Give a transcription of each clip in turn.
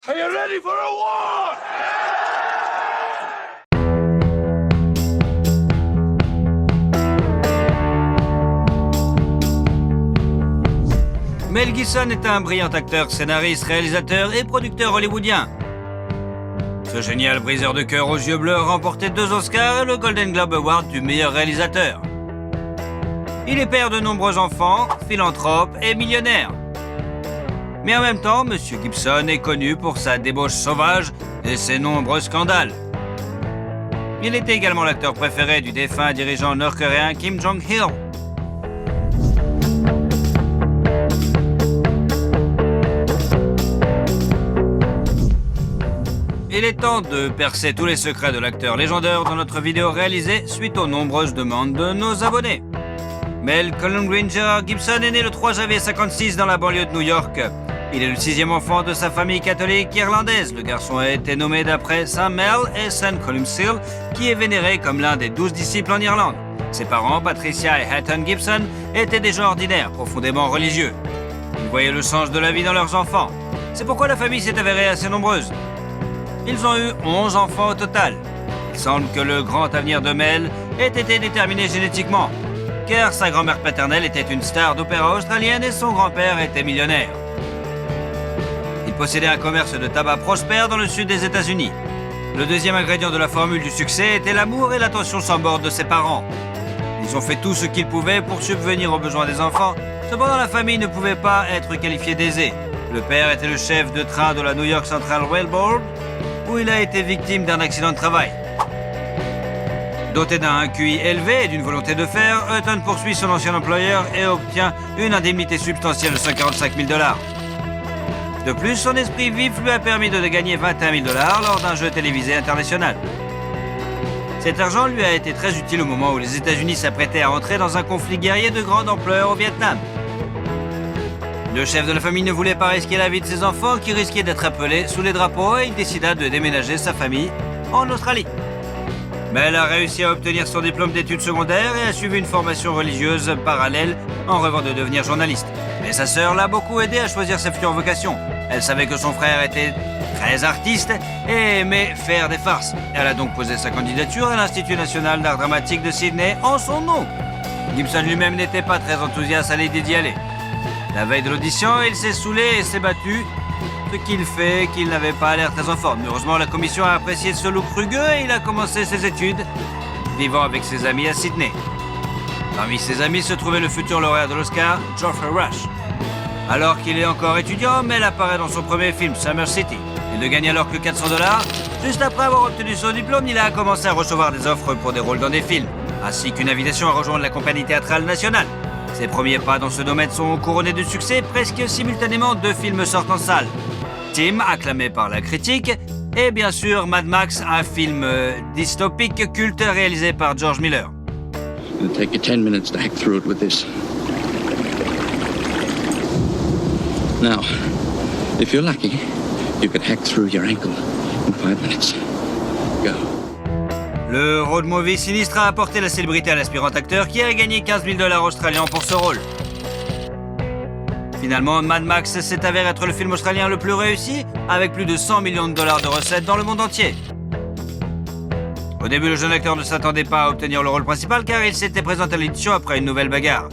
Are you ready for a war? Mel Gibson est un brillant acteur, scénariste, réalisateur et producteur hollywoodien. Ce génial briseur de cœur aux yeux bleus a remporté 2 Oscars et le Golden Globe Award du meilleur réalisateur. Il est père de nombreux enfants, philanthrope et millionnaire. Mais en même temps, M. Gibson est connu pour sa débauche sauvage et ses nombreux scandales. Il était également l'acteur préféré du défunt dirigeant nord-coréen Kim Jong-il. Il est temps de percer tous les secrets de l'acteur légendaire dans notre vidéo réalisée suite aux nombreuses demandes de nos abonnés. Mel Colin Gerard Gibson est né le 3 janvier 1956 dans la banlieue de New York. Il est le 6e enfant de sa famille catholique irlandaise. Le garçon a été nommé d'après Saint Mel et Saint Columcille, qui est vénéré comme l'un des 12 disciples en Irlande. Ses parents, Patricia et Hatton Gibson, étaient des gens ordinaires, profondément religieux. Ils voyaient le sens de la vie dans leurs enfants. C'est pourquoi la famille s'est avérée assez nombreuse. Ils ont eu 11 enfants au total. Il semble que le grand avenir de Mel ait été déterminé génétiquement, car sa grand-mère paternelle était une star d'opéra australienne et son grand-père était millionnaire. Il possédait un commerce de tabac prospère dans le sud des États-Unis. Le deuxième ingrédient de la formule du succès était l'amour et l'attention sans borne de ses parents. Ils ont fait tout ce qu'ils pouvaient pour subvenir aux besoins des enfants. Cependant, la famille ne pouvait pas être qualifiée d'aisée. Le père était le chef de train de la New York Central Railroad, où il a été victime d'un accident de travail. Doté d'un QI élevé et d'une volonté de faire, Hutton poursuit son ancien employeur et obtient une indemnité substantielle de 145 000 $. De plus, son esprit vif lui a permis de gagner 21 000 $ lors d'un jeu télévisé international. Cet argent lui a été très utile au moment où les États-Unis s'apprêtaient à entrer dans un conflit guerrier de grande ampleur au Vietnam. Le chef de la famille ne voulait pas risquer la vie de ses enfants qui risquaient d'être appelés sous les drapeaux et il décida de déménager sa famille en Australie. Mel a réussi à obtenir son diplôme d'études secondaires et a suivi une formation religieuse parallèle en rêvant de devenir journaliste. Mais sa sœur l'a beaucoup aidé à choisir sa future vocation. Elle savait que son frère était très artiste et aimait faire des farces. Elle a donc posé sa candidature à l'Institut national d'art dramatique de Sydney en son nom. Gibson lui-même n'était pas très enthousiaste à l'idée d'y aller. La veille de l'audition, il s'est saoulé et s'est battu, ce qu'il fait qu'il n'avait pas l'air très en forme. Heureusement, la commission a apprécié ce look rugueux et il a commencé ses études, vivant avec ses amis à Sydney. Parmi ses amis se trouvait le futur lauréat de l'Oscar, Geoffrey Rush. Alors qu'il est encore étudiant, Mel apparaît dans son premier film, Summer City. Il ne gagne alors que 400 $. Juste après avoir obtenu son diplôme, il a commencé à recevoir des offres pour des rôles dans des films, ainsi qu'une invitation à rejoindre la compagnie théâtrale nationale. Ses premiers pas dans ce domaine sont couronnés de succès. Presque simultanément, 2 films sortent en salle. Tim, acclamé par la critique, et bien sûr Mad Max, un film dystopique culte réalisé par George Miller. It'll take you 10 minutes to hack through it with this. Now, if you're lucky, you could hack through your ankle in 5 minutes. Go. Le road movie sinistre a apporté la célébrité à l'aspirant acteur qui a gagné 15 000 $ australiens pour ce rôle. Finalement, Mad Max s'est avéré être le film australien le plus réussi, avec plus de 100 millions de $ de recettes dans le monde entier. Au début, le jeune acteur ne s'attendait pas à obtenir le rôle principal car il s'était présenté à l'édition après une nouvelle bagarre.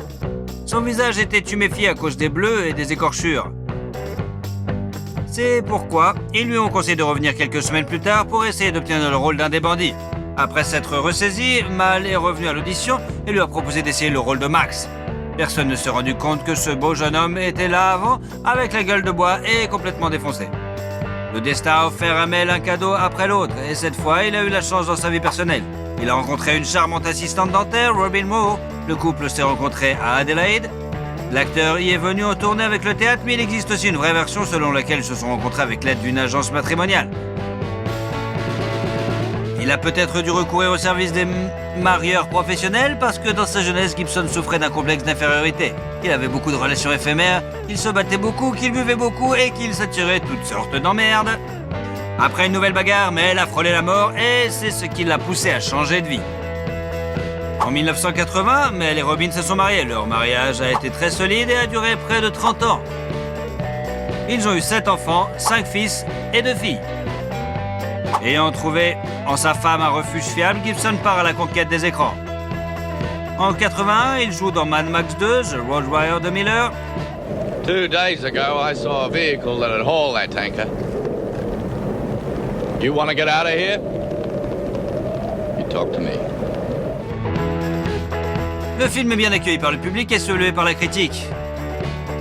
Son visage était tuméfié à cause des bleus et des écorchures. C'est pourquoi ils lui ont conseillé de revenir quelques semaines plus tard pour essayer d'obtenir le rôle d'un des bandits. Après s'être ressaisi, Mal est revenu à l'audition et lui a proposé d'essayer le rôle de Max. Personne ne s'est rendu compte que ce beau jeune homme était là avant, avec la gueule de bois et complètement défoncé. Le destin a offert à Mel un cadeau après l'autre, et cette fois, il a eu la chance dans sa vie personnelle. Il a rencontré une charmante assistante dentaire, Robin Moore. Le couple s'est rencontré à Adelaide. L'acteur y est venu en tournée avec le théâtre, mais il existe aussi une vraie version selon laquelle ils se sont rencontrés avec l'aide d'une agence matrimoniale. Il a peut-être dû recourir au service des marieurs professionnels parce que dans sa jeunesse, Gibson souffrait d'un complexe d'infériorité. Il avait beaucoup de relations éphémères, il se battait beaucoup, qu'il buvait beaucoup et qu'il s'attirait toutes sortes d'emmerdes. Après une nouvelle bagarre, Mel a frôlé la mort et c'est ce qui l'a poussé à changer de vie. En 1980, Mel et Robin se sont mariés. Leur mariage a été très solide et a duré près de 30 ans. Ils ont eu 7 enfants, 5 fils et 2 filles. Ayant trouvé en sa femme un refuge fiable, Gibson part à la conquête des écrans. En 81, il joue dans Mad Max 2, The Road Warrior de Miller. 2 days ago, I saw a vehicle that had hauled that tanker. You want to get out of here? You talk to me. Le film est bien accueilli par le public et salué par la critique.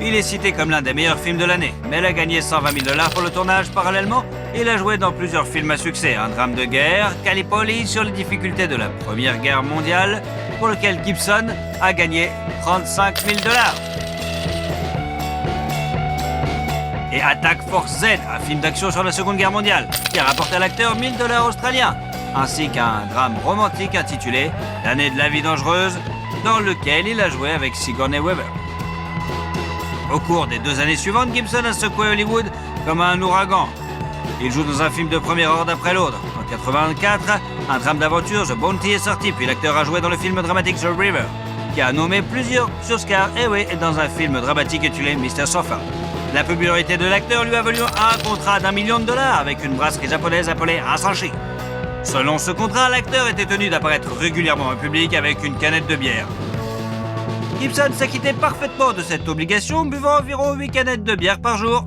Il est cité comme l'un des meilleurs films de l'année, mais il a gagné 120 000 $ pour le tournage. Parallèlement, il a joué dans plusieurs films à succès. Un drame de guerre, Gallipoli, sur les difficultés de la Première Guerre mondiale, pour lequel Gibson a gagné 35 000 $. Et Attack Force Z, un film d'action sur la Seconde Guerre mondiale, qui a rapporté à l'acteur 1 000 $ australiens, ainsi qu'un drame romantique intitulé L'année de la vie dangereuse, dans lequel il a joué avec Sigourney Weaver. Au cours des 2 années suivantes, Gibson a secoué Hollywood comme un ouragan. Il joue dans un film de premier ordre après l'autre. En 1984, un drame d'aventure, The Bounty, est sorti, puis l'acteur a joué dans le film dramatique The River, qui a nommé plusieurs Oscars, et dans un film dramatique intitulé Mr. Sofa. La popularité de l'acteur lui a valu un contrat d'1 million $ avec une brasserie japonaise appelée Asahi. Selon ce contrat, l'acteur était tenu d'apparaître régulièrement en public avec une canette de bière. Gibson s'acquittait parfaitement de cette obligation, buvant environ 8 canettes de bière par jour.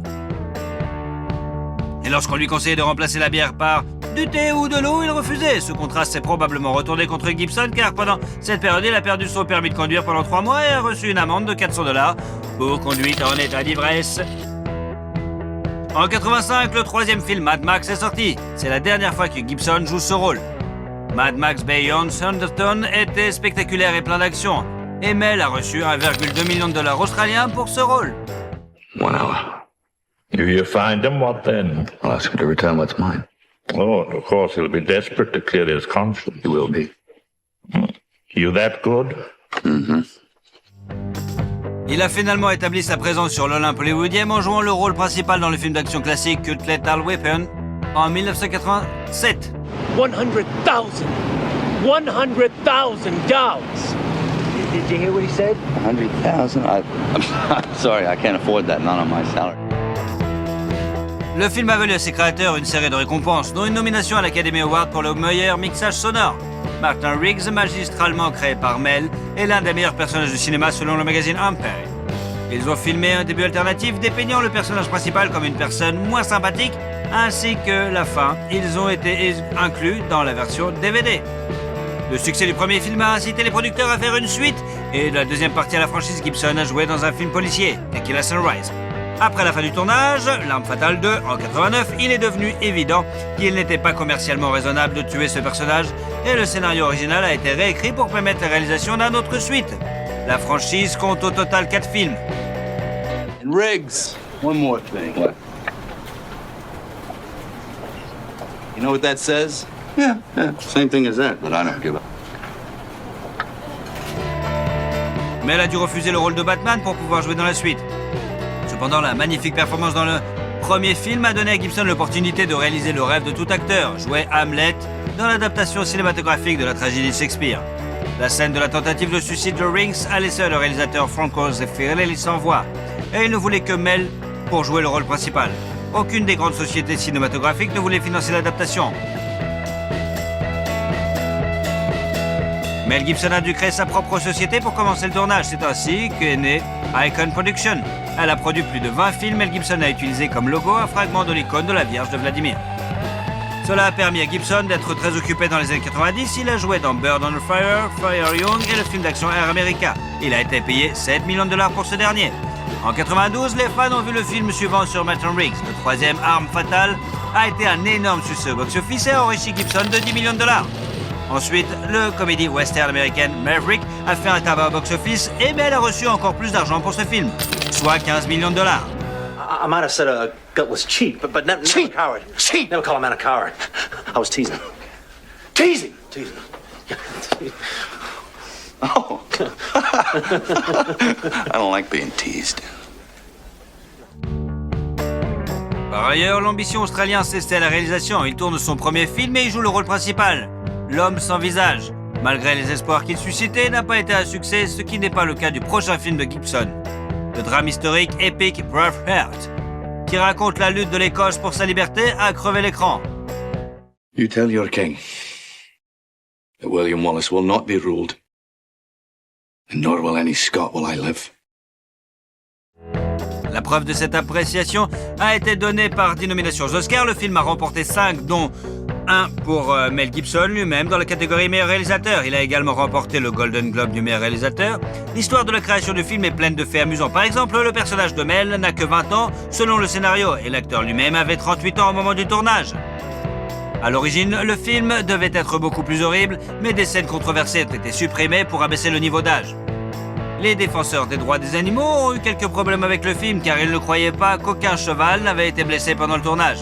Et lorsqu'on lui conseillait de remplacer la bière par du thé ou de l'eau, il refusait. Ce contraste s'est probablement retourné contre Gibson, car pendant cette période, il a perdu son permis de conduire pendant 3 mois et a reçu une amende de 400 $ pour conduite en état d'ivresse. En 85, le 3e film Mad Max est sorti. C'est la dernière fois que Gibson joue ce rôle. Mad Max Beyond Thunderdome était spectaculaire et plein d'action. Et Mel a reçu 1,2 million de $ australiens pour ce rôle. 1 hour. If you find him, what then? I'll ask him to return what's mine. Oh, of course, he'll be desperate to clear his conscience. He will be. You that good? Mm-hmm. Il a finalement établi sa présence sur l'Olympe hollywoodien en jouant le rôle principal dans le film d'action classique Cut Lethal Weapon en 1987. 100,000 dollars. Did you hear what he said? 100,000? I'm sorry, I can't afford that, not on my salary. Le film a valu à ses créateurs une série de récompenses, dont une nomination à l'Academy Award pour le meilleur mixage sonore. Martin Riggs, magistralement créé par Mel, est l'un des meilleurs personnages de cinéma selon le magazine Empire. Ils ont filmé un début alternatif dépeignant le personnage principal comme une personne moins sympathique, ainsi que la fin. Ils ont été inclus dans la version DVD. Le succès du premier film a incité les producteurs à faire une suite, et de la deuxième partie à la franchise, Gibson a joué dans un film policier, Tequila Sunrise. Après la fin du tournage, L'Arme Fatale 2, en 89, il est devenu évident qu'il n'était pas commercialement raisonnable de tuer ce personnage, et le scénario original a été réécrit pour permettre la réalisation d'un autre suite. La franchise compte au total 4 films. And Riggs, one more thing. What? You know what that says? Yeah, same thing as that, but I don't give a... Mais elle a dû refuser le rôle de Batman pour pouvoir jouer dans la suite. Cependant, la magnifique performance dans le premier film a donné à Gibson l'opportunité de réaliser le rêve de tout acteur, jouer Hamlet dans l'adaptation cinématographique de la tragédie de Shakespeare. La scène de la tentative de suicide de Riggs a laissé le réalisateur Franco Zeffirelli sans voix, et il ne voulait que Mel pour jouer le rôle principal. Aucune des grandes sociétés cinématographiques ne voulait financer l'adaptation. Mel Gibson a dû créer sa propre société pour commencer le tournage. C'est ainsi qu'est née Icon Production. Elle a produit plus de 20 films. Mel Gibson a utilisé comme logo un fragment de l'icône de la Vierge de Vladimir. Cela a permis à Gibson d'être très occupé dans les années 90. Il a joué dans Bird on Fire, Fire Young et le film d'action Air America. Il a été payé 7 millions de $ pour ce dernier. En 92, les fans ont vu le film suivant sur Martin Riggs. Le 3e, Arme Fatale, a été un énorme succès au box-office et a enrichi Gibson de 10 millions de $. Ensuite, le comédie western américaine Maverick a fait un tabac au box-office et Mel a reçu encore plus d'argent pour ce film, soit 15 millions de $. I might have said a gut was cheap, but never a coward. Cheap! Never call a man a coward. I was teasing. Teasing! Oh. I don't like being teased. Par ailleurs, l'ambition australienne cessait à la réalisation. Il tourne son premier film et il joue le rôle principal, l'homme sans visage. Malgré les espoirs qu'il suscitait, n'a pas été un succès, ce qui n'est pas le cas du prochain film de Gibson, le drame historique épique Braveheart. qui raconte la lutte de l'Écosse pour sa liberté, a crevé l'écran. You tell your king that William Wallace will not be ruled, and nor will any Scot while I live. La preuve de cette appréciation a été donnée par 10 nominations aux Oscars. Le film a remporté 5, dont 1 pour Mel Gibson lui-même dans la catégorie meilleur réalisateur. Il a également remporté le Golden Globe du meilleur réalisateur. L'histoire de la création du film est pleine de faits amusants. Par exemple, le personnage de Mel n'a que 20 ans selon le scénario et l'acteur lui-même avait 38 ans au moment du tournage. À l'origine, le film devait être beaucoup plus horrible, mais des scènes controversées ont été supprimées pour abaisser le niveau d'âge. Les défenseurs des droits des animaux ont eu quelques problèmes avec le film car ils ne croyaient pas qu'aucun cheval n'avait été blessé pendant le tournage.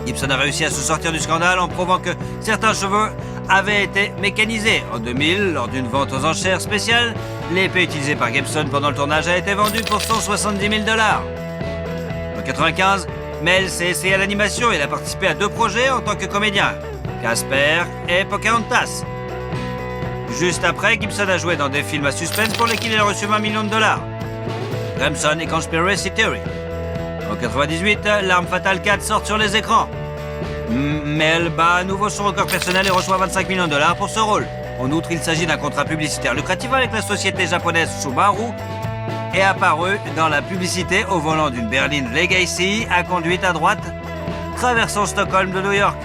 Gibson a réussi à se sortir du scandale en prouvant que certains chevaux avaient été mécanisés. En 2000, lors d'une vente aux enchères spéciales, l'épée utilisée par Gibson pendant le tournage a été vendue pour 170 000 $. En 1995, Mel s'est essayé à l'animation et il a participé à 2 projets en tant que comédien, Casper et Pocahontas. Juste après, Gibson a joué dans des films à suspense pour lesquels il a reçu 20 millions de $. Crimson et Conspiracy Theory. En 1998, L'Arme Fatale 4 sort sur les écrans. Mel bat à nouveau son record personnel et reçoit 25 millions de $ pour ce rôle. En outre, il s'agit d'un contrat publicitaire lucratif avec la société japonaise Subaru et apparu dans la publicité au volant d'une berline Legacy à conduite à droite, traversant Stockholm de New York.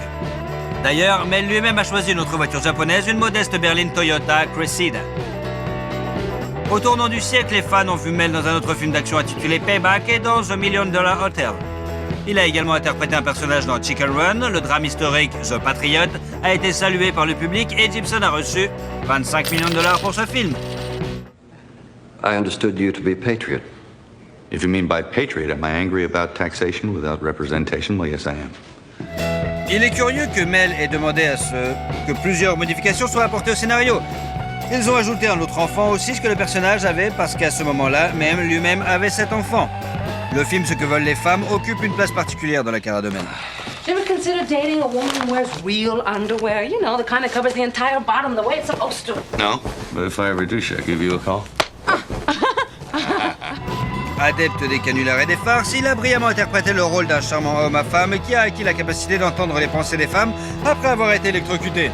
D'ailleurs, Mel lui-même a choisi une autre voiture japonaise, une modeste berline Toyota Cressida. Au tournant du siècle, les fans ont vu Mel dans un autre film d'action intitulé Payback et dans The $1 Million Hotel. Il a également interprété un personnage dans Chicken Run. Le drame historique The Patriot a été salué par le public et Gibson a reçu 25 millions de $ pour ce film. I understood you to be a patriot. If you mean by patriot, am I angry about taxation without representation? Well, yes, I am. Il est curieux que Mel ait demandé que plusieurs modifications soient apportées au scénario. Ils ont ajouté un autre enfant aussi, ce que le personnage avait, parce qu'à ce moment-là, même lui-même avait 7 enfants. Le film Ce que veulent les femmes occupe une place particulière dans la carrière de Mel. Do you ever consider dating a woman who wears real underwear? You know, the kind that covers the entire bottom the way it's supposed to. No, but if I ever do, should I give you a call? Adepte des canulars et des farces, il a brillamment interprété le rôle d'un charmant homme à femme qui a acquis la capacité d'entendre les pensées des femmes après avoir été électrocuté.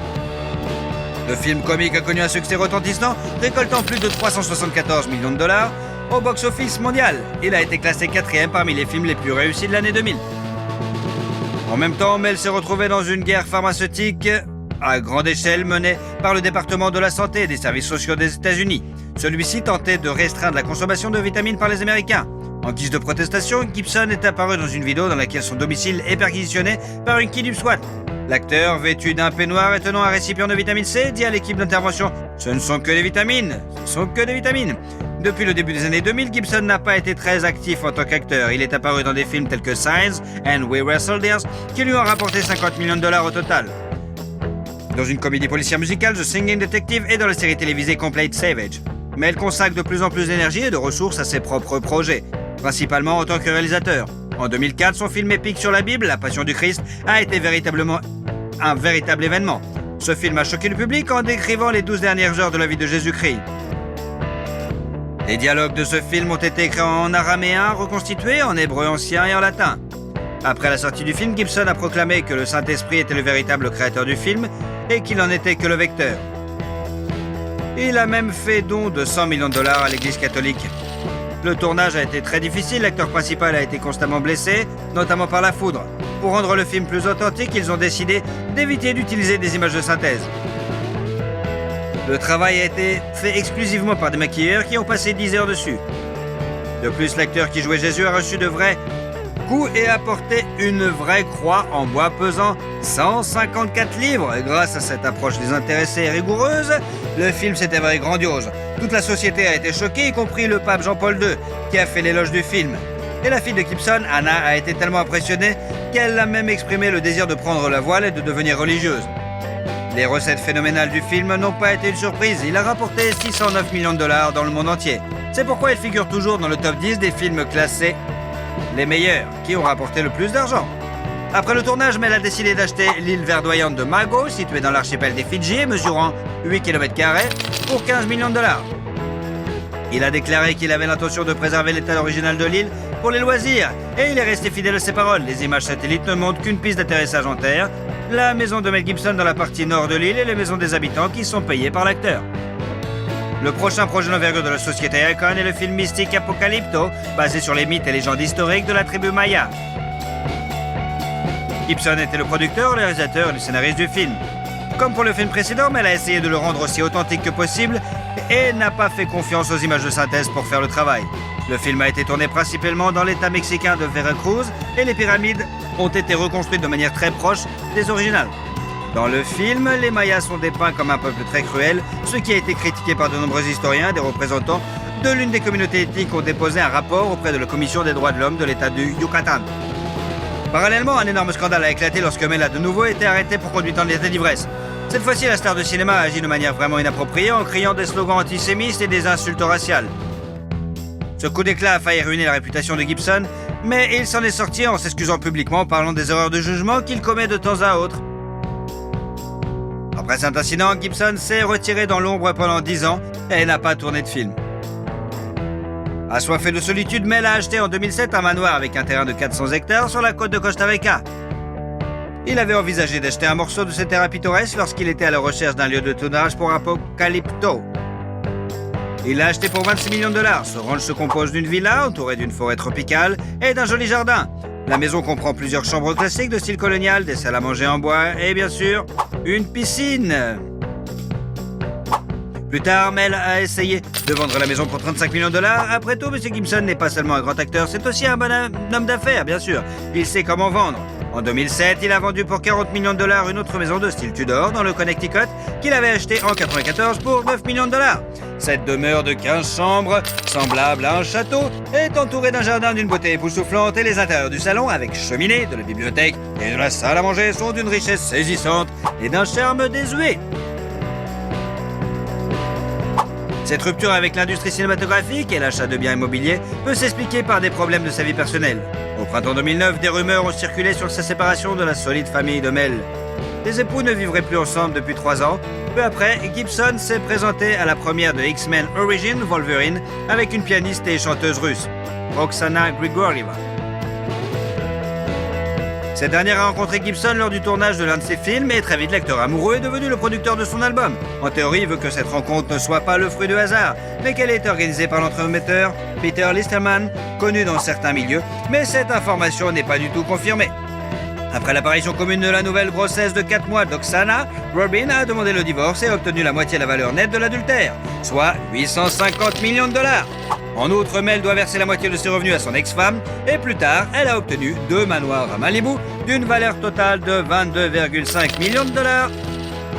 Le film comique a connu un succès retentissant, récoltant plus de 374 millions de $ au box-office mondial. Il a été classé 4e parmi les films les plus réussis de l'année 2000. En même temps, Mel s'est retrouvé dans une guerre pharmaceutique à grande échelle menée par le département de la santé et des services sociaux des États-Unis. Celui-ci tentait de restreindre la consommation de vitamines par les Américains. En guise de protestation, Gibson est apparu dans une vidéo dans laquelle son domicile est perquisitionné par une kidnap SWAT. L'acteur, vêtu d'un peignoir et tenant un récipient de vitamine C, dit à l'équipe d'intervention « Ce ne sont que des vitamines, ce ne sont que des vitamines ». Depuis le début des années 2000, Gibson n'a pas été très actif en tant qu'acteur. Il est apparu dans des films tels que Signs and We Were Soldiers, qui lui ont rapporté 50 millions de $ au total. Dans une comédie policière musicale, The Singing Detective, et dans la série télévisée Complete Savage. Mais elle consacre de plus en plus d'énergie et de ressources à ses propres projets, principalement en tant que réalisateur. En 2004, son film épique sur la Bible, La Passion du Christ, a été véritablement un véritable événement. Ce film a choqué le public en décrivant les 12 dernières heures de la vie de Jésus-Christ. Les dialogues de ce film ont été écrits en araméen, reconstitués en hébreu ancien et en latin. Après la sortie du film, Gibson a proclamé que le Saint-Esprit était le véritable créateur du film et qu'il n'en était que le vecteur. Il a même fait don de 100 millions de $ à l'Église catholique. Le tournage a été très difficile, l'acteur principal a été constamment blessé, notamment par la foudre. Pour rendre le film plus authentique, ils ont décidé d'éviter d'utiliser des images de synthèse. Le travail a été fait exclusivement par des maquilleurs qui ont passé 10 heures dessus. De plus, l'acteur qui jouait Jésus a reçu de vrais coups et a porté une vraie croix en bois pesant 154 livres. Et grâce à cette approche désintéressée et rigoureuse, le film s'est avéré grandiose. Toute la société a été choquée, y compris le pape Jean-Paul II, qui a fait l'éloge du film. Et la fille de Gibson, Anna, a été tellement impressionnée qu'elle a même exprimé le désir de prendre la voile et de devenir religieuse. Les recettes phénoménales du film n'ont pas été une surprise. Il a rapporté 609 millions de $ dans le monde entier. C'est pourquoi il figure toujours dans le top 10 des films classés les meilleurs, qui ont rapporté le plus d'argent. Après le tournage, Mel a décidé d'acheter l'île verdoyante de Mago, située dans l'archipel des Fidji et mesurant 8 km², pour 15 millions de $. Il a déclaré qu'il avait l'intention de préserver l'état original de l'île pour les loisirs. Et il est resté fidèle à ses paroles. Les images satellites ne montrent qu'une piste d'atterrissage en terre, la maison de Mel Gibson dans la partie nord de l'île et les maisons des habitants qui sont payées par l'acteur. Le prochain projet d'envergure de la société Icon est le film mystique Apocalypto, basé sur les mythes et légendes historiques de la tribu Maya. Gibson était le producteur, le réalisateur et le scénariste du film. Comme pour le film précédent, mais elle a essayé de le rendre aussi authentique que possible et n'a pas fait confiance aux images de synthèse pour faire le travail. Le film a été tourné principalement dans l'état mexicain de Veracruz et les pyramides ont été reconstruites de manière très proche des originales. Dans le film, les Mayas sont dépeints comme un peuple très cruel, ce qui a été critiqué par de nombreux historiens. Des représentants de l'une des communautés ethniques ont déposé un rapport auprès de la Commission des droits de l'homme de l'État du Yucatan. Parallèlement, un énorme scandale a éclaté lorsque Mel a de nouveau été arrêté pour conduite en état d'ivresse. Cette fois-ci, la star de cinéma a agi de manière vraiment inappropriée en criant des slogans antisémites et des insultes raciales. Ce coup d'éclat a failli ruiner la réputation de Gibson, mais il s'en est sorti en s'excusant publiquement en parlant des erreurs de jugement qu'il commet de temps à autre. Après cet incident, Gibson s'est retiré dans l'ombre pendant 10 ans et n'a pas tourné de film. Assoiffé de solitude, Mel a acheté en 2007 un manoir avec un terrain de 400 hectares sur la côte de Costa Rica. Il avait envisagé d'acheter un morceau de ce terrain pittoresque lorsqu'il était à la recherche d'un lieu de tournage pour Apocalypto. Il l'a acheté pour 26 millions de dollars. Ce ranch se compose d'une villa entourée d'une forêt tropicale et d'un joli jardin. La maison comprend plusieurs chambres classiques de style colonial, des salles à manger en bois et bien sûr, une piscine. Plus tard, Mel a essayé de vendre la maison pour 35 millions de dollars. Après tout, M. Gibson n'est pas seulement un grand acteur, c'est aussi un bon homme d'affaires, bien sûr. Il sait comment vendre. En 2007, il a vendu pour 40 millions de dollars une autre maison de style Tudor dans le Connecticut qu'il avait achetée en 1994 pour 9 millions de dollars. Cette demeure de 15 chambres, semblable à un château, est entourée d'un jardin d'une beauté époustouflante et les intérieurs du salon, avec cheminée, de la bibliothèque et de la salle à manger, sont d'une richesse saisissante et d'un charme désuet. Cette rupture avec l'industrie cinématographique et l'achat de biens immobiliers peut s'expliquer par des problèmes de sa vie personnelle. Au printemps 2009, des rumeurs ont circulé sur sa séparation de la solide famille de Mel. Les époux ne vivraient plus ensemble depuis 3 ans. Peu après, Gibson s'est présenté à la première de X-Men Origins Wolverine avec une pianiste et chanteuse russe, Oksana Grigorieva. Cette dernière a rencontré Gibson lors du tournage de l'un de ses films et très vite l'acteur amoureux est devenu le producteur de son album. En théorie, il veut que cette rencontre ne soit pas le fruit de hasard, mais qu'elle ait été organisée par l'entremetteur Peter Listerman, connu dans certains milieux, mais cette information n'est pas du tout confirmée. Après l'apparition commune de la nouvelle grossesse de 4 mois d'Oksana, Robin a demandé le divorce et a obtenu la moitié de la valeur nette de l'adultère, soit 850 millions de dollars. En outre, Mel doit verser la moitié de ses revenus à son ex-femme et plus tard, elle a obtenu 2 manoirs à Malibu d'une valeur totale de 22,5 millions de dollars.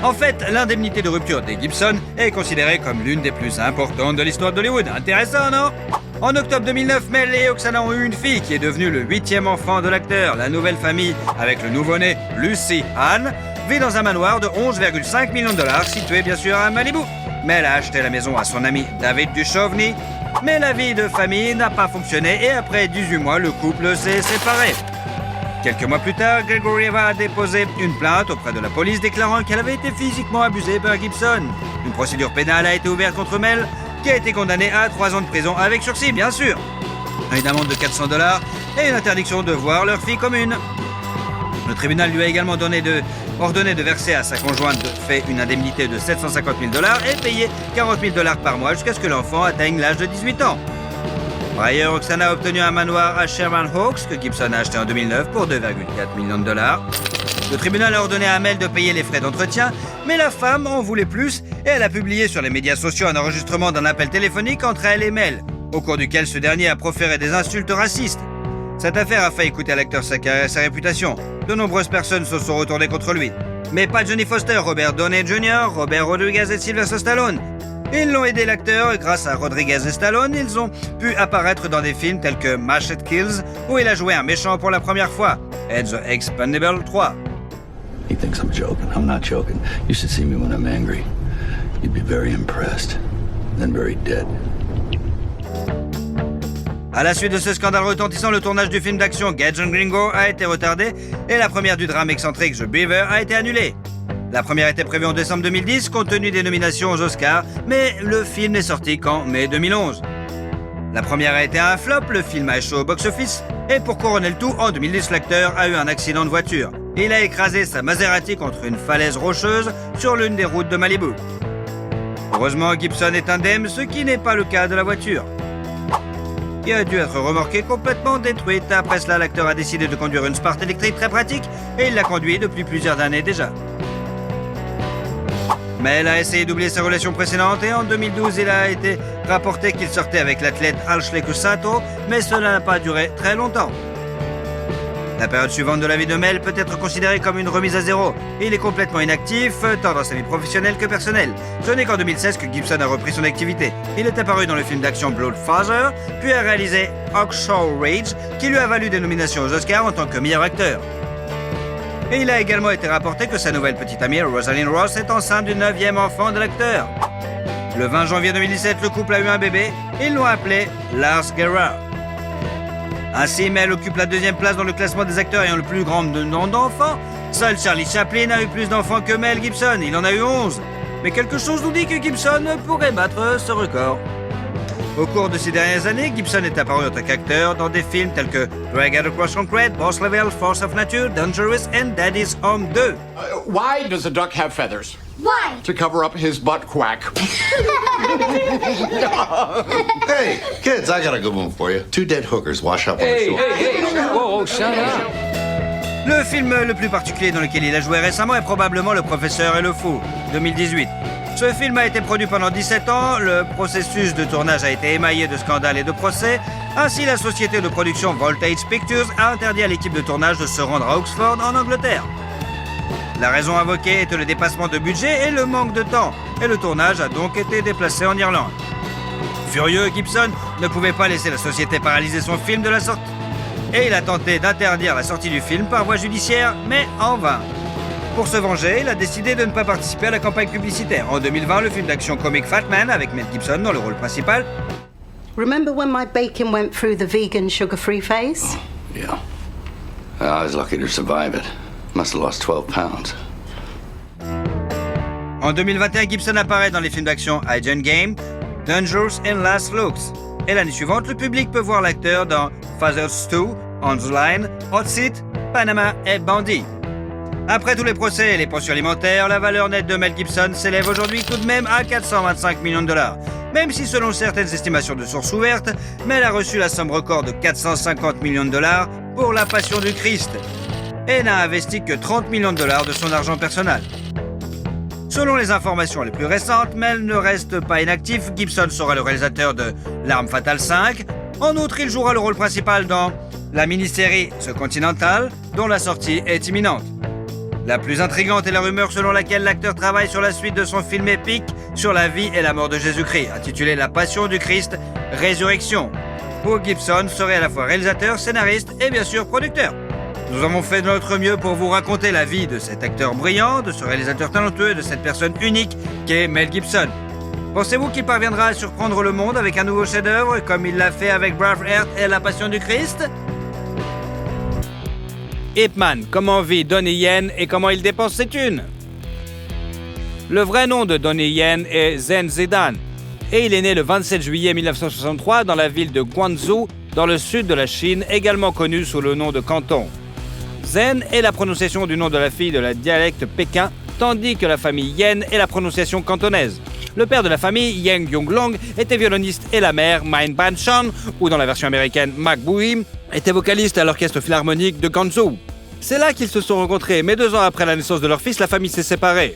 En fait, l'indemnité de rupture des Gibson est considérée comme l'une des plus importantes de l'histoire d'Hollywood. Intéressant, non? En octobre 2009, Mel et Oksana ont eu une fille qui est devenue le 8e enfant de l'acteur. La nouvelle famille, avec le nouveau-né Lucy Ann, vit dans un manoir de 11,5 millions de dollars situé bien sûr à Malibu. Mel a acheté la maison à son ami David Duchovny, mais la vie de famille n'a pas fonctionné et après 18 mois, le couple s'est séparé. Quelques mois plus tard, Grigorieva a déposé une plainte auprès de la police déclarant qu'elle avait été physiquement abusée par Gibson. Une procédure pénale a été ouverte contre Mel, qui a été condamnée à 3 ans de prison avec sursis, bien sûr. Une amende de 400 $ et une interdiction de voir leur fille commune. Le tribunal lui a également ordonné de verser à sa conjointe de fait une indemnité de 750 000 $ et payer 40 000 $ par mois jusqu'à ce que l'enfant atteigne l'âge de 18 ans. Par ailleurs, Oksana a obtenu un manoir à Sherman Oaks que Gibson a acheté en 2009 pour 2,4 millions de dollars. Le tribunal a ordonné à Mel de payer les frais d'entretien, mais la femme en voulait plus et elle a publié sur les médias sociaux un enregistrement d'un appel téléphonique entre elle et Mel, au cours duquel ce dernier a proféré des insultes racistes. Cette affaire a failli coûter à l'acteur sa carrière et sa réputation. De nombreuses personnes se sont retournées contre lui. Mais pas Johnny Foster, Robert Downey Jr., Robert Rodriguez et Sylvester Stallone. Ils l'ont aidé l'acteur et grâce à Rodriguez et Stallone, ils ont pu apparaître dans des films tels que Machete Kills, où il a joué un méchant pour la première fois, et The Expendables 3. He thinks I'm joking. I'm not joking. You should see me when I'm angry. You'd be very impressed. Then very dead. À la suite de ce scandale retentissant, le tournage du film d'action Gadget Gringo a été retardé et la première du drame excentrique The Beaver a été annulée. La première était prévue en décembre 2010 compte tenu des nominations aux Oscars, mais le film n'est sorti qu'en mai 2011. La première a été un flop, le film a échoué au box-office, et pour couronner le tout, en 2010, l'acteur a eu un accident de voiture. Il a écrasé sa Maserati contre une falaise rocheuse sur l'une des routes de Malibu. Heureusement, Gibson est indemne, ce qui n'est pas le cas de la voiture, qui a dû être remorquée complètement détruite. Après cela, l'acteur a décidé de conduire une Sport électrique très pratique, et il l'a conduit depuis plusieurs années déjà. Mais elle a essayé d'oublier ses relations précédentes et en 2012, il a été rapporté qu'il sortait avec l'athlète Ashley Cusato, mais cela n'a pas duré très longtemps. La période suivante de la vie de Mel peut être considérée comme une remise à zéro. Il est complètement inactif, tant dans sa vie professionnelle que personnelle. Ce n'est qu'en 2016 que Gibson a repris son activité. Il est apparu dans le film d'action Bloodfather, puis a réalisé Hacksaw Ridge, qui lui a valu des nominations aux Oscars en tant que meilleur acteur. Et il a également été rapporté que sa nouvelle petite amie, Rosalind Ross, est enceinte du 9e enfant de l'acteur. Le 20 janvier 2017, le couple a eu un bébé. Ils l'ont appelé Lars Gerard. Ainsi, Mel occupe la 2e place dans le classement des acteurs ayant le plus grand nombre d'enfants. Seul Charlie Chaplin a eu plus d'enfants que Mel Gibson. Il en a eu 11. Mais quelque chose nous dit que Gibson pourrait battre ce record. Au cours de ces dernières années, Gibson est apparu en tant qu'acteur dans des films tels que Dragged Across Concrete, Boss Level, Force of Nature, Dangerous and Daddy's Home 2. Why does a duck have feathers? Why? To cover up his butt quack. Hey, kids, I got a good one for you. 2 dead hookers wash up on the shore. Whoa, shut up. Le film le plus particulier dans lequel il a joué récemment est probablement Le Professeur et le Fou, 2018. Ce film a été produit pendant 17 ans, le processus de tournage a été émaillé de scandales et de procès. Ainsi, la société de production Voltage Pictures a interdit à l'équipe de tournage de se rendre à Oxford, en Angleterre. La raison invoquée était le dépassement de budget et le manque de temps, et le tournage a donc été déplacé en Irlande. Furieux, Gibson ne pouvait pas laisser la société paralyser son film de la sorte. Et il a tenté d'interdire la sortie du film par voie judiciaire, mais en vain. Pour se venger, il a décidé de ne pas participer à la campagne publicitaire. En 2020, le film d'action comique Fat Man, avec Mel Gibson dans le rôle principal. Remember when my bacon went through the vegan sugar-free phase? Oh, yeah. I was lucky to survive it. Must have lost 12 pounds. En 2021, Gibson apparaît dans les films d'action Agent Game, Dangerous and Last Looks. Et l'année suivante, le public peut voir l'acteur dans Father's 2, On the Line, Hot Seat, Panama et Bandit. Après tous les procès et les pensions alimentaires, la valeur nette de Mel Gibson s'élève aujourd'hui tout de même à 425 millions de dollars. Même si selon certaines estimations de sources ouvertes, Mel a reçu la somme record de 450 millions de dollars pour La Passion du Christ et n'a investi que 30 millions de dollars de son argent personnel. Selon les informations les plus récentes, Mel ne reste pas inactif. Gibson sera le réalisateur de L'Arme Fatale 5. En outre, il jouera le rôle principal dans la mini-série The Continental, dont la sortie est imminente. La plus intrigante est la rumeur selon laquelle l'acteur travaille sur la suite de son film épique sur la vie et la mort de Jésus-Christ, intitulé La Passion du Christ, Résurrection, où Gibson serait à la fois réalisateur, scénariste et bien sûr producteur. Nous avons fait de notre mieux pour vous raconter la vie de cet acteur brillant, de ce réalisateur talentueux, de cette personne unique qu'est Mel Gibson. Pensez-vous qu'il parviendra à surprendre le monde avec un nouveau chef-d'œuvre comme il l'a fait avec Braveheart et La Passion du Christ? Ip Man, comment vit Donnie Yen et comment il dépense ses thunes? Le vrai nom de Donnie Yen est Zen Zidane et il est né le 27 juillet 1963 dans la ville de Guangzhou, dans le sud de la Chine, également connue sous le nom de Canton. Zen est la prononciation du nom de la fille de la dialecte pékin, tandis que la famille Yen est la prononciation cantonaise. Le père de la famille, Yang Yonglong, était violoniste et la mère, Min Ban Chan, ou dans la version américaine, Mac Buim, était vocaliste à l'orchestre philharmonique de Guangzhou. C'est là qu'ils se sont rencontrés, mais 2 ans après la naissance de leur fils, la famille s'est séparée.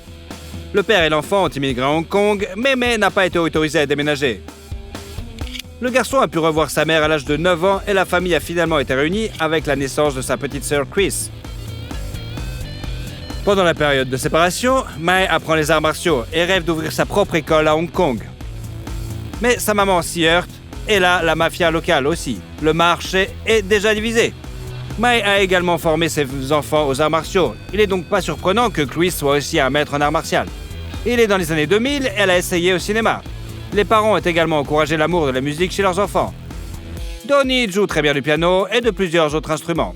Le père et l'enfant ont immigré à Hong Kong, mais May n'a pas été autorisé à déménager. Le garçon a pu revoir sa mère à l'âge de 9 ans et la famille a finalement été réunie avec la naissance de sa petite sœur Chris. Pendant la période de séparation, Mai apprend les arts martiaux et rêve d'ouvrir sa propre école à Hong Kong. Mais sa maman s'y heurte, et là, la mafia locale aussi. Le marché est déjà divisé. Mai a également formé ses enfants aux arts martiaux. Il est donc pas surprenant que Chris soit aussi un maître en arts martiaux. Il est dans les années 2000, elle a essayé au cinéma. Les parents ont également encouragé l'amour de la musique chez leurs enfants. Donnie joue très bien du piano et de plusieurs autres instruments.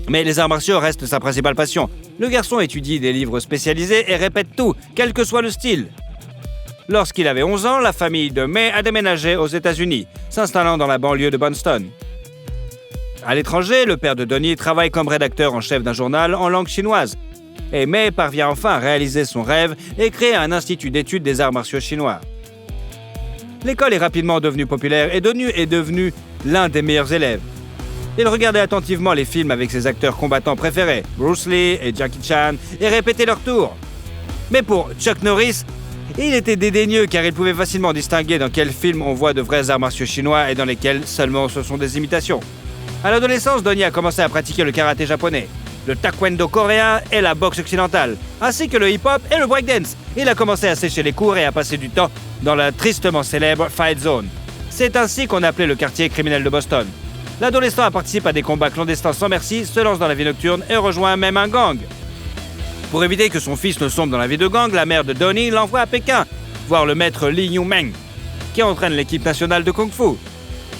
Mais les arts martiaux restent sa principale passion. Le garçon étudie des livres spécialisés et répète tout, quel que soit le style. Lorsqu'il avait 11 ans, la famille de May a déménagé aux États-Unis, s'installant dans la banlieue de Boston. À l'étranger, le père de Donnie travaille comme rédacteur en chef d'un journal en langue chinoise. Et May parvient enfin à réaliser son rêve et créer un institut d'études des arts martiaux chinois. L'école est rapidement devenue populaire et Donnie est devenu l'un des meilleurs élèves. Il regardait attentivement les films avec ses acteurs combattants préférés, Bruce Lee et Jackie Chan, et répétait leurs tours. Mais pour Chuck Norris, il était dédaigneux car il pouvait facilement distinguer dans quels films on voit de vrais arts martiaux chinois et dans lesquels seulement ce sont des imitations. À l'adolescence, Donnie a commencé à pratiquer le karaté japonais, le taekwondo coréen et la boxe occidentale, ainsi que le hip-hop et le breakdance. Il a commencé à sécher les cours et à passer du temps dans la tristement célèbre Fight Zone. C'est ainsi qu'on appelait le quartier criminel de Boston. L'adolescent participe à des combats clandestins sans merci, se lance dans la vie nocturne et rejoint même un gang. Pour éviter que son fils ne sombre dans la vie de gang, la mère de Donnie l'envoie à Pékin, voir le maître Li Yumeng, qui entraîne l'équipe nationale de Kung Fu.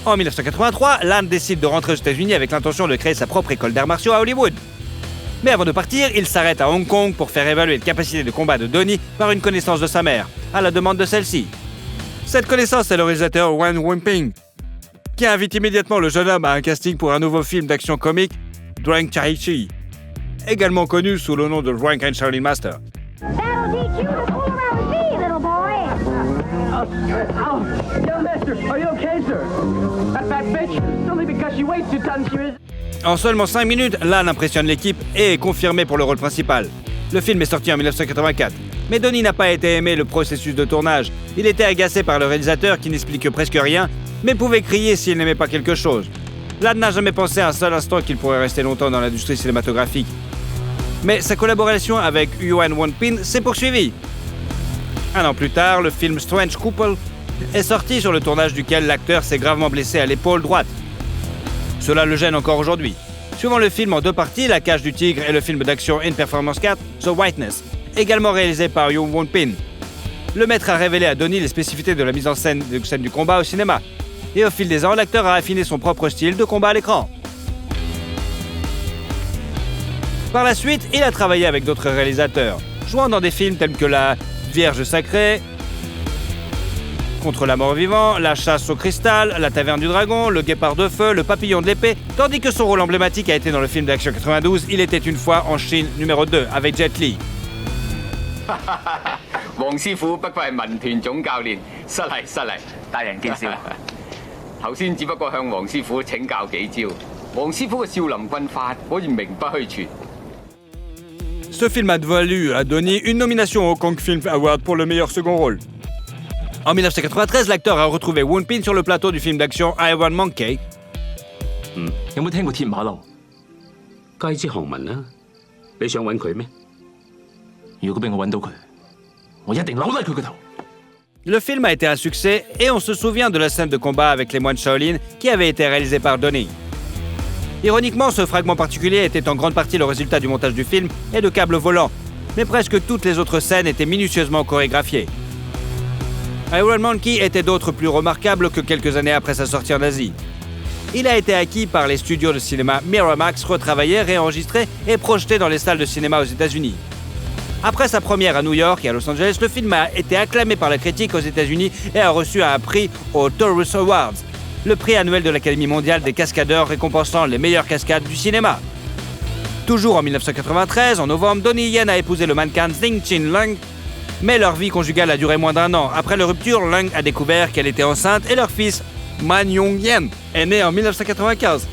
En 1983, Lan décide de rentrer aux États-Unis avec l'intention de créer sa propre école d'arts martiaux à Hollywood. Mais avant de partir, il s'arrête à Hong Kong pour faire évaluer les capacités de combat de Donnie par une connaissance de sa mère, à la demande de celle-ci. Cette connaissance est le réalisateur Wan Wenping, qui invite immédiatement le jeune homme à un casting pour un nouveau film d'action comique, Drunk Chai-Chi, également connu sous le nom de Drunk and Shaolin Master. En seulement 5 minutes, Lan impressionne l'équipe et est confirmé pour le rôle principal. Le film est sorti en 1984. Mais Donnie n'a pas été aimé le processus de tournage. Il était agacé par le réalisateur qui n'explique presque rien, mais pouvait crier s'il n'aimait pas quelque chose. Lan n'a jamais pensé un seul instant qu'il pourrait rester longtemps dans l'industrie cinématographique. Mais sa collaboration avec Yuan Wonpin s'est poursuivie. Un an plus tard, le film Strange Couple est sorti, sur le tournage duquel l'acteur s'est gravement blessé à l'épaule droite. Cela le gêne encore aujourd'hui. Suivant le film en 2 parties, La Cage du Tigre et le film d'action In Performance 4, The Whiteness, également réalisé par Yu Wonpin. Le maître a révélé à Donnie les spécificités de la mise en scène du combat au cinéma. Et au fil des ans, l'acteur a affiné son propre style de combat à l'écran. Par la suite, il a travaillé avec d'autres réalisateurs, jouant dans des films tels que La Vierge Sacrée, Contre la mort vivant, La Chasse au Cristal, La Taverne du Dragon, Le Guépard de Feu, Le Papillon de l'Épée, tandis que son rôle emblématique a été dans le film d'action 92, Il était une fois en Chine numéro 2, avec Jet Li. 黃師傅不愧係民團總教練，失禮失禮，大人見笑。頭先只不過向黃師傅請教幾招，黃師傅嘅少林棍法可以名不虛傳。 Ce film a valu à Donnie une nomination au Kong Film Award pour le meilleur second rôle. En 1993, l'acteur a retrouvé Wonpin sur le plateau du film d'action Iron Monkey. 有冇聽過鐵馬路？街知巷聞啦，你想揾佢咩？如果俾我揾到佢，我一定扭低佢個頭。 Le film a été un succès et on se souvient de la scène de combat avec les moines Shaolin qui avait été réalisée par Donnie. Ironiquement, ce fragment particulier était en grande partie le résultat du montage du film et de câbles volants, mais presque toutes les autres scènes étaient minutieusement chorégraphiées. Iron Monkey était d'autres plus remarquable que quelques années après sa sortie en Asie. Il a été acquis par les studios de cinéma Miramax, retravaillé, réenregistré et projeté dans les salles de cinéma aux États-Unis. Après sa première à New York et à Los Angeles, le film a été acclamé par la critique aux États-Unis et a reçu un prix aux Taurus Awards, le prix annuel de l'Académie mondiale des cascadeurs récompensant les meilleures cascades du cinéma. Toujours en 1993, en novembre, Donnie Yen a épousé le mannequin Zing Chin Lung, mais leur vie conjugale a duré moins d'1 an. Après leur rupture, Lung a découvert qu'elle était enceinte et leur fils, Man Yong Yen, est né en 1995.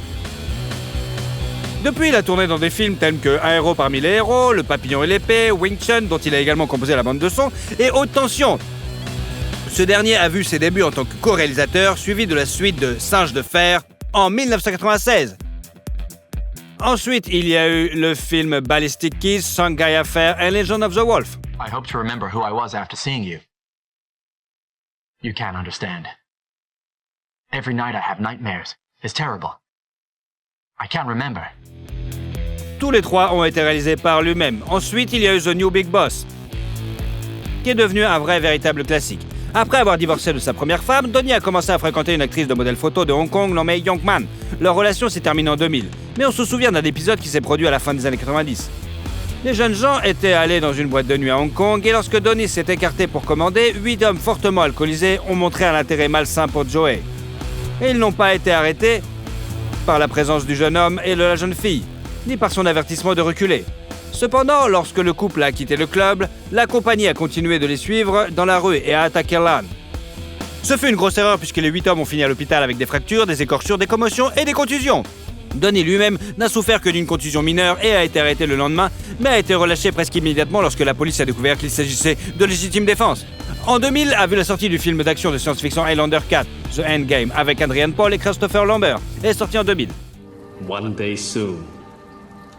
Depuis, il a tourné dans des films tels que Un héros parmi les héros, Le Papillon et l'Épée, Wing Chun, dont il a également composé la bande de son, et Haute Tension. Ce dernier a vu ses débuts en tant que co-réalisateur, suivi de la suite de Singe de fer en 1996. Ensuite, il y a eu le film Ballistic Keys, Shanghai Affair and Legend of the Wolf. I hope to remember who I was after seeing you. You can't understand. Every night I have nightmares. It's terrible. I can't remember. Tous les 3 ont été réalisés par lui-même. Ensuite, il y a eu The New Big Boss, qui est devenu un vrai véritable classique. Après avoir divorcé de sa première femme, Donnie a commencé à fréquenter une actrice de modèle photo de Hong Kong nommée Young-man. Leur relation s'est terminée en 2000, mais on se souvient d'un épisode qui s'est produit à la fin des années 90. Les jeunes gens étaient allés dans une boîte de nuit à Hong Kong et lorsque Donnie s'est écarté pour commander, 8 hommes fortement alcoolisés ont montré un intérêt malsain pour Joey. Et ils n'ont pas été arrêtés par la présence du jeune homme et de la jeune fille, ni par son avertissement de reculer. Cependant, lorsque le couple a quitté le club, la compagnie a continué de les suivre dans la rue et a attaqué Lan. Ce fut une grosse erreur puisque les 8 hommes ont fini à l'hôpital avec des fractures, des écorchures, des commotions et des contusions. Donnie lui-même n'a souffert que d'une contusion mineure et a été arrêté le lendemain, mais a été relâché presque immédiatement lorsque la police a découvert qu'il s'agissait de légitime défense. En 2000 a vu la sortie du film d'action de science-fiction Highlander 4, The Endgame, avec Adrian Paul et Christopher Lambert, est sorti en 2000. One day soon,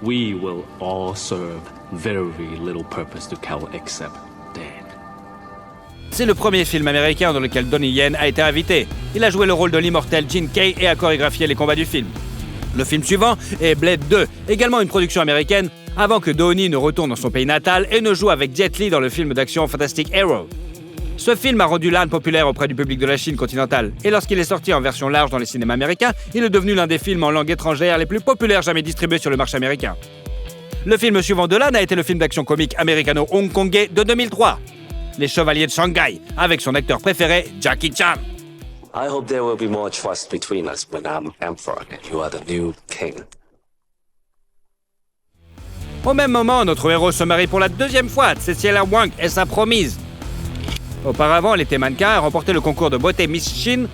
we will all serve very little purpose to Cal except dead. C'est le premier film américain dans lequel Donnie Yen a été invité. Il a joué le rôle de l'immortel Gene Kay et a chorégraphié les combats du film. Le film suivant est Blade 2, également une production américaine, avant que Donnie ne retourne dans son pays natal et ne joue avec Jet Li dans le film d'action Fantastic Hero. Ce film a rendu Lan populaire auprès du public de la Chine continentale, et lorsqu'il est sorti en version large dans les cinémas américains, il est devenu l'un des films en langue étrangère les plus populaires jamais distribués sur le marché américain. Le film suivant de Lan a été le film d'action comique américano-hongkongais de 2003, Les Chevaliers de Shanghai, avec son acteur préféré, Jackie Chan. I hope there will be more trust between us when I'm emperor and you are the new king. Au même moment, notre héros se marie pour la deuxième fois. Cecilia Wang est sa promise. Auparavant, elle était mannequin et a remporté le concours de beauté Miss Chine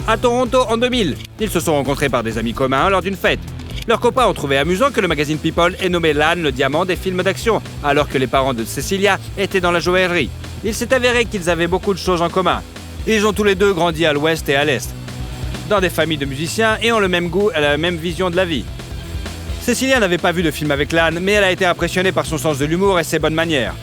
à Toronto en 2000. Ils se sont rencontrés par des amis communs lors d'une fête. Leurs copains ont trouvé amusant que le magazine People ait nommé Lan le diamant des films d'action, alors que les parents de Cecilia étaient dans la joaillerie. Il s'est avéré qu'ils avaient beaucoup de choses en commun. Ils ont tous les deux grandi à l'ouest et à l'est, dans des familles de musiciens et ont le même goût et la même vision de la vie. Cecilia n'avait pas vu de film avec Lan, mais elle a été impressionnée par son sens de l'humour et ses bonnes manières.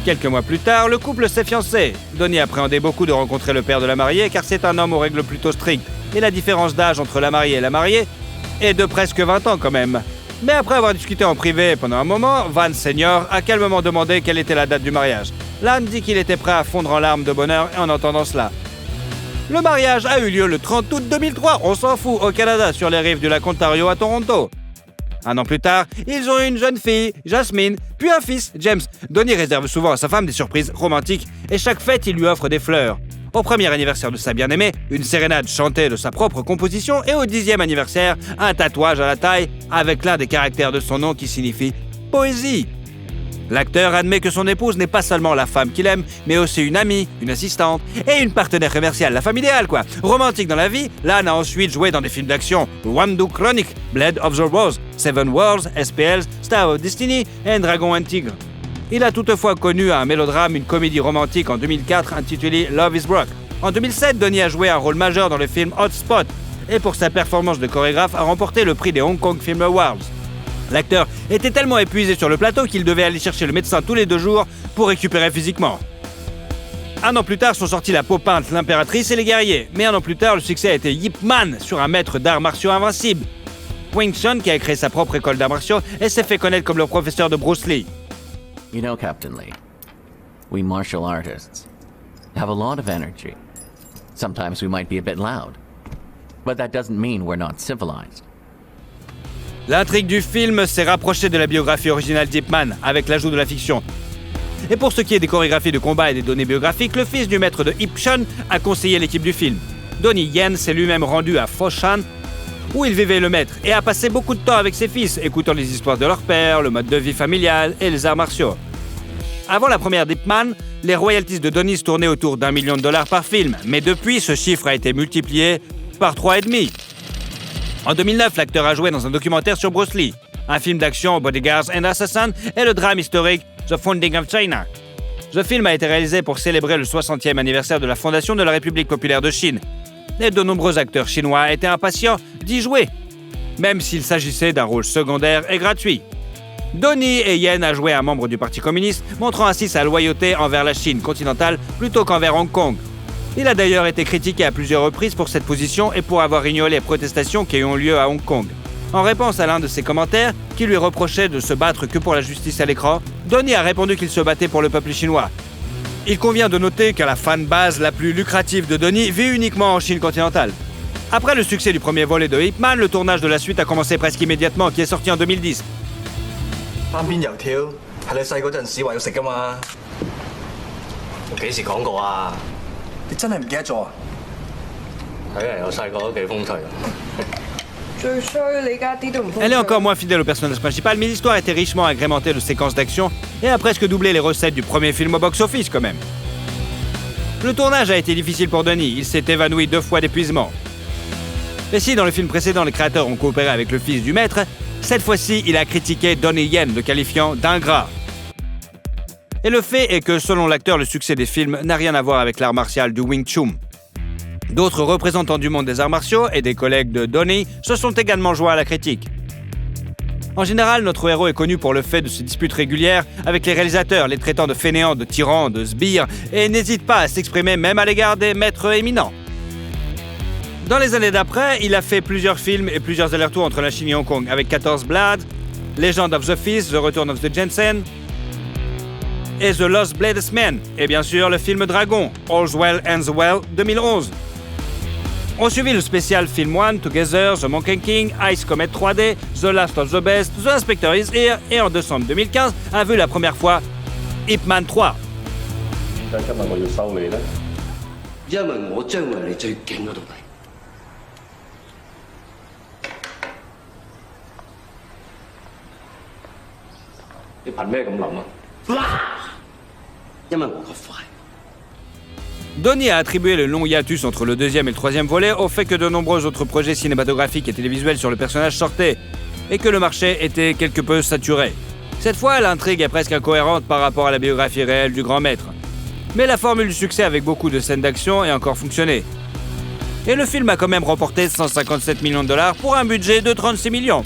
Quelques mois plus tard, le couple s'est fiancé. Donnie appréhendait beaucoup de rencontrer le père de la mariée car c'est un homme aux règles plutôt strictes. Et la différence d'âge entre la mariée et la mariée est de presque 20 ans quand même. Mais après avoir discuté en privé pendant un moment, Van Senior a calmement demandé quelle était la date du mariage. Lan dit qu'il était prêt à fondre en larmes de bonheur en entendant cela. Le mariage a eu lieu le 30 août 2003, on s'en fout, au Canada, sur les rives du lac Ontario à Toronto. Un an plus tard, ils ont eu une jeune fille, Jasmine, puis un fils, James. Donnie réserve souvent à sa femme des surprises romantiques et chaque fête, il lui offre des fleurs. Au premier anniversaire de sa bien-aimée, une sérénade chantée de sa propre composition et au 10e anniversaire, un tatouage à la taille avec l'un des caractères de son nom qui signifie « poésie ». L'acteur admet que son épouse n'est pas seulement la femme qu'il aime, mais aussi une amie, une assistante et une partenaire commerciale, la femme idéale quoi. Romantique dans la vie, Lan a ensuite joué dans des films d'action, Wandu Chronic, Blade of the Rose, Seven Wars, SPL, Star of Destiny et Dragon and Tigre. Il a toutefois connu un mélodrame, une comédie romantique en 2004 intitulée Love is Broke. En 2007, Donnie a joué un rôle majeur dans le film Hot Spot et pour sa performance de chorégraphe a remporté le prix des Hong Kong Film Awards. L'acteur était tellement épuisé sur le plateau qu'il devait aller chercher le médecin tous les 2 jours pour récupérer physiquement. Un an plus tard sont sortis La peau peinte, L'Impératrice et Les Guerriers. Mais un an plus tard, le succès a été Yip Man sur un maître d'arts martiaux invincible. Wing Chun, qui a créé sa propre école d'arts martiaux et s'est fait connaître comme le professeur de Bruce Lee. You know, Captain Lee, we martial artists have a lot of energy. Sometimes we might be a bit loud, but that doesn't mean we're not civilized. L'intrigue du film s'est rapprochée de la biographie originale d'Ip Man, avec l'ajout de la fiction. Et pour ce qui est des chorégraphies de combat et des données biographiques, le fils du maître de Ip Chun a conseillé l'équipe du film. Donnie Yen s'est lui-même rendu à Foshan, où il vivait le maître, et a passé beaucoup de temps avec ses fils, écoutant les histoires de leur père, le mode de vie familial et les arts martiaux. Avant la première d'Ip Man, les royalties de Donnie se tournaient autour d'$1 million par film, mais depuis, ce chiffre a été multiplié par 3,5. En 2009, l'acteur a joué dans un documentaire sur Bruce Lee, un film d'action Bodyguards and Assassins et le drame historique The Founding of China. Ce film a été réalisé pour célébrer le 60e anniversaire de la fondation de la République populaire de Chine. Et de nombreux acteurs chinois étaient impatients d'y jouer, même s'il s'agissait d'un rôle secondaire et gratuit. Donnie Yen a joué un membre du Parti communiste, montrant ainsi sa loyauté envers la Chine continentale plutôt qu'envers Hong Kong. Il a d'ailleurs été critiqué à plusieurs reprises pour cette position et pour avoir ignoré les protestations qui ont lieu à Hong Kong. En réponse à l'un de ses commentaires, qui lui reprochait de se battre que pour la justice à l'écran, Donnie a répondu qu'il se battait pour le peuple chinois. Il convient de noter que la fanbase la plus lucrative de Donnie vit uniquement en Chine continentale. Après le succès du premier volet de Ip Man, le tournage de la suite a commencé presque immédiatement, qui est sorti en 2010. 單邊油條係你細嗰陣時話要食噶嘛？我幾時講過啊？你真係唔記得咗啊？睇嚟我細個都幾風趣。 Elle est encore moins fidèle au personnage principal, mais l'histoire était richement agrémentée de séquences d'action et a presque doublé les recettes du premier film au box-office quand même. Le tournage a été difficile pour Donnie, il s'est évanoui 2 fois d'épuisement. Et si dans le film précédent les créateurs ont coopéré avec le fils du maître, cette fois-ci il a critiqué Donnie Yen, le qualifiant d'ingrat. Et le fait est que selon l'acteur, le succès des films n'a rien à voir avec l'art martial du Wing Chun. D'autres représentants du monde des arts martiaux et des collègues de Donnie se sont également joints à la critique. En général, notre héros est connu pour le fait de ses disputes régulières avec les réalisateurs, les traitant de fainéants, de tyrans, de sbires, et n'hésite pas à s'exprimer même à l'égard des maîtres éminents. Dans les années d'après, il a fait plusieurs films et plusieurs allers-retours entre la Chine et Hong Kong, avec 14 Blades, Legend of the Fist, The Return of the Jensen, et The Lost Bladesman, et bien sûr le film Dragon, All's Well Ends Well 2011. On suivit le spécial Film 1, Together, The Monkey King, Ice Comet 3D, The Last of the Best, The Inspector is Here, et en décembre 2015 a vu la première fois Ip Man 3. 點解今日我要收你呢？因為我將會係你最勁嗰度嚟。你憑咩咁諗啊？因為我個快。 Donnie a attribué le long hiatus entre le deuxième et le troisième volet au fait que de nombreux autres projets cinématographiques et télévisuels sur le personnage sortaient, et que le marché était quelque peu saturé. Cette fois, l'intrigue est presque incohérente par rapport à la biographie réelle du grand maître. Mais la formule du succès avec beaucoup de scènes d'action a encore fonctionné. Et le film a quand même remporté 157 millions de dollars pour un budget de 36 millions.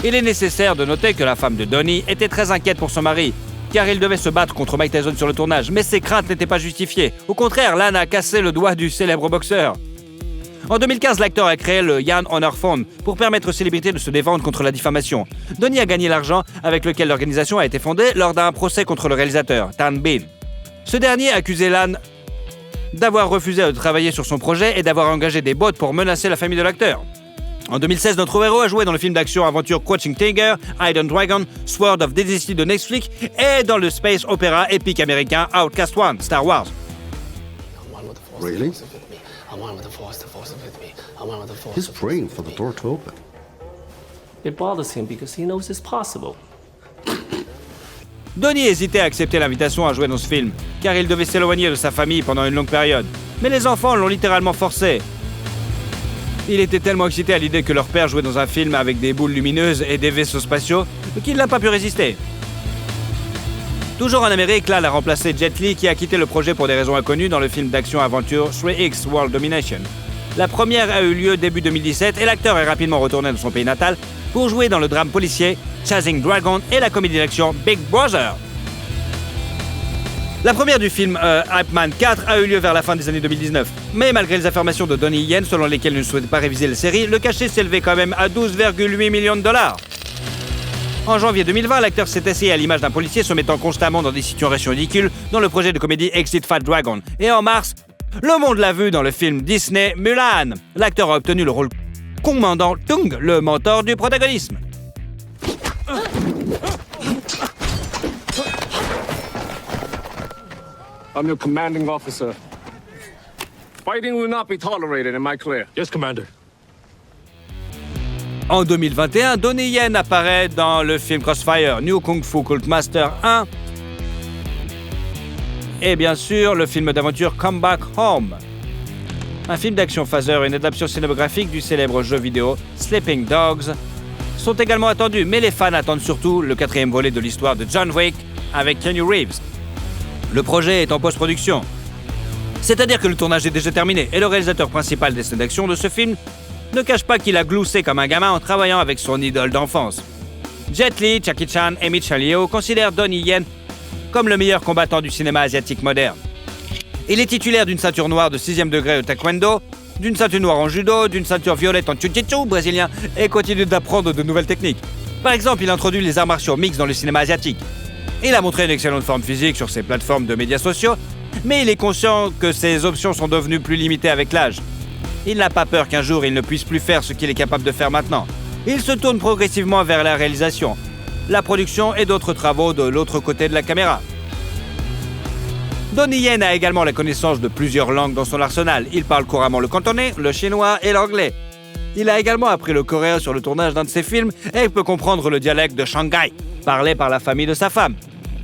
Il est nécessaire de noter que la femme de Donnie était très inquiète pour son mari, car il devait se battre contre Mike Tyson sur le tournage, mais ses craintes n'étaient pas justifiées. Au contraire, l'âne a cassé le doigt du célèbre boxeur. En 2015, l'acteur a créé le Yan Honor Fund pour permettre aux célébrités de se défendre contre la diffamation. Donnie a gagné l'argent avec lequel l'organisation a été fondée lors d'un procès contre le réalisateur, Tan Bin. Ce dernier accusait l'âne d'avoir refusé de travailler sur son projet et d'avoir engagé des bots pour menacer la famille de l'acteur. En 2016, notre héros a joué dans le film d'action-aventure Crouching Tiger, Hidden Dragon, Sword of Dynasty de Netflix et dans le space opéra épique américain Outcast One, Star Wars. Really? He's praying for the door to open. It bothers him because he knows it's possible. Donnie hésitait à accepter l'invitation à jouer dans ce film, car il devait s'éloigner de sa famille pendant une longue période. Mais les enfants l'ont littéralement forcé. Il était tellement excité à l'idée que leur père jouait dans un film avec des boules lumineuses et des vaisseaux spatiaux qu'il n'a pas pu résister. Toujours en Amérique, Lal a remplacé Jet Li qui a quitté le projet pour des raisons inconnues dans le film d'action-aventure 3X World Domination. La première a eu lieu début 2017 et l'acteur est rapidement retourné dans son pays natal pour jouer dans le drame policier Chasing Dragon et la comédie d'action Big Brother. La première du film Ip Man 4 a eu lieu vers la fin des années 2019. Mais malgré les affirmations de Donnie Yen selon lesquelles il ne souhaitait pas réviser la série, le cachet s'élevait quand même à 12,8 millions de dollars. En janvier 2020, l'acteur s'est essayé à l'image d'un policier se mettant constamment dans des situations ridicules dans le projet de comédie Exit Fat Dragon. Et en mars, le monde l'a vu dans le film Disney Mulan. L'acteur a obtenu le rôle commandant Tung, le mentor du protagonisme. I'm your commanding officer. Fighting will not be tolerated, am I clear? Yes, Commander. En 2021, Donnie Yen apparaît dans le film Crossfire, New Kung Fu Cult Master 1 et bien sûr le film d'aventure Come Back Home. Un film d'action phaser et une adaptation cinématographique du célèbre jeu vidéo Sleeping Dogs sont également attendus, mais les fans attendent surtout le 4e volet de l'histoire de John Wick avec Keanu Reeves. Le projet est en post-production. C'est-à-dire que le tournage est déjà terminé et le réalisateur principal des scènes d'action de ce film ne cache pas qu'il a gloussé comme un gamin en travaillant avec son idole d'enfance. Jet Li, Jackie Chan et Michelle Yeoh considèrent Donnie Yen comme le meilleur combattant du cinéma asiatique moderne. Il est titulaire d'une ceinture noire de 6e degré de taekwondo, d'une ceinture noire en judo, d'une ceinture violette en jiu-jitsu brésilien et continue d'apprendre de nouvelles techniques. Par exemple, il introduit les arts martiaux mixtes dans le cinéma asiatique. Il a montré une excellente forme physique sur ses plateformes de médias sociaux, mais il est conscient que ses options sont devenues plus limitées avec l'âge. Il n'a pas peur qu'un jour il ne puisse plus faire ce qu'il est capable de faire maintenant. Il se tourne progressivement vers la réalisation. la production et d'autres travaux de l'autre côté de la caméra. Donnie Yen a également la connaissance de plusieurs langues dans son arsenal. Il parle couramment le cantonais, le chinois et l'anglais. Il a également appris le coréen sur le tournage d'un de ses films et peut comprendre le dialecte de Shanghai, parlé par la famille de sa femme.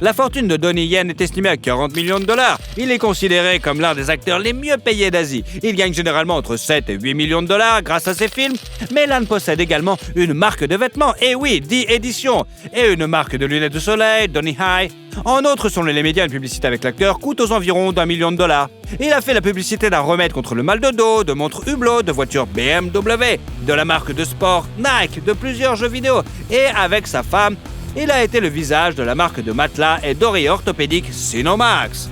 La fortune de Donnie Yen est estimée à 40 millions de dollars. Il est considéré comme l'un des acteurs les mieux payés d'Asie. Il gagne généralement entre 7 et 8 millions de dollars grâce à ses films, mais Lan possède également une marque de vêtements, et oui, The Edition, et une marque de lunettes de soleil, Donnie High. En outre, selon les médias, une publicité avec l'acteur coûte aux environs d'1 million de dollars. Il a fait la publicité d'un remède contre le mal de dos, de montres Hublot, de voitures BMW, de la marque de sport Nike, de plusieurs jeux vidéo, et avec sa femme, il a été le visage de la marque de matelas et d'oreillers orthopédiques Sinomax.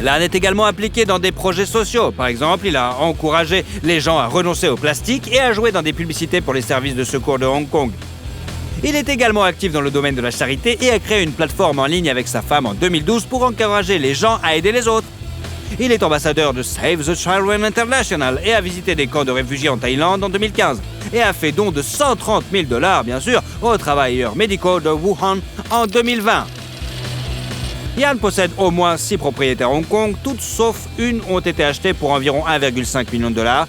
Lan est également impliqué dans des projets sociaux. Par exemple, il a encouragé les gens à renoncer au plastique et à jouer dans des publicités pour les services de secours de Hong Kong. Il est également actif dans le domaine de la charité et a créé une plateforme en ligne avec sa femme en 2012 pour encourager les gens à aider les autres. Il est ambassadeur de Save the Children International et a visité des camps de réfugiés en Thaïlande en 2015 et a fait don de 130 000 dollars, bien sûr, aux travailleurs médicaux de Wuhan en 2020. Yan possède au moins 6 propriétés à Hong Kong, toutes sauf une ont été achetées pour environ 1,5 million de dollars.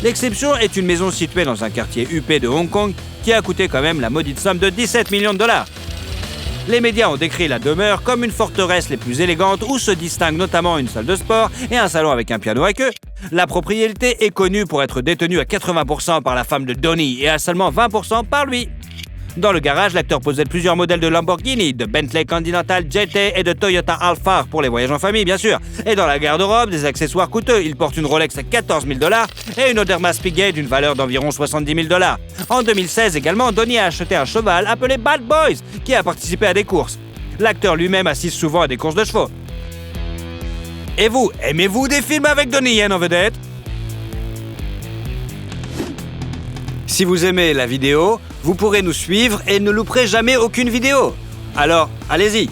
L'exception est une maison située dans un quartier huppé de Hong Kong qui a coûté quand même la maudite somme de 17 millions de dollars. Les médias ont décrit la demeure comme une forteresse les plus élégantes où se distinguent notamment une salle de sport et un salon avec un piano à queue. La propriété est connue pour être détenue à 80% par la femme de Donnie et à seulement 20% par lui. Dans le garage, l'acteur possède plusieurs modèles de Lamborghini, de Bentley Continental GT et de Toyota Alphard pour les voyages en famille, bien sûr. Et dans la garde-robe, des accessoires coûteux. Il porte une Rolex à 14 000 dollars et une Audemars Piguet d'une valeur d'environ 70 000 dollars. En 2016 également, Donnie a acheté un cheval appelé Bad Boys qui a participé à des courses. L'acteur lui-même assiste souvent à des courses de chevaux. Et vous, aimez-vous des films avec Donnie Yen en vedette? Si vous aimez la vidéo, vous pourrez nous suivre et ne louperez jamais aucune vidéo. Alors, allez-y!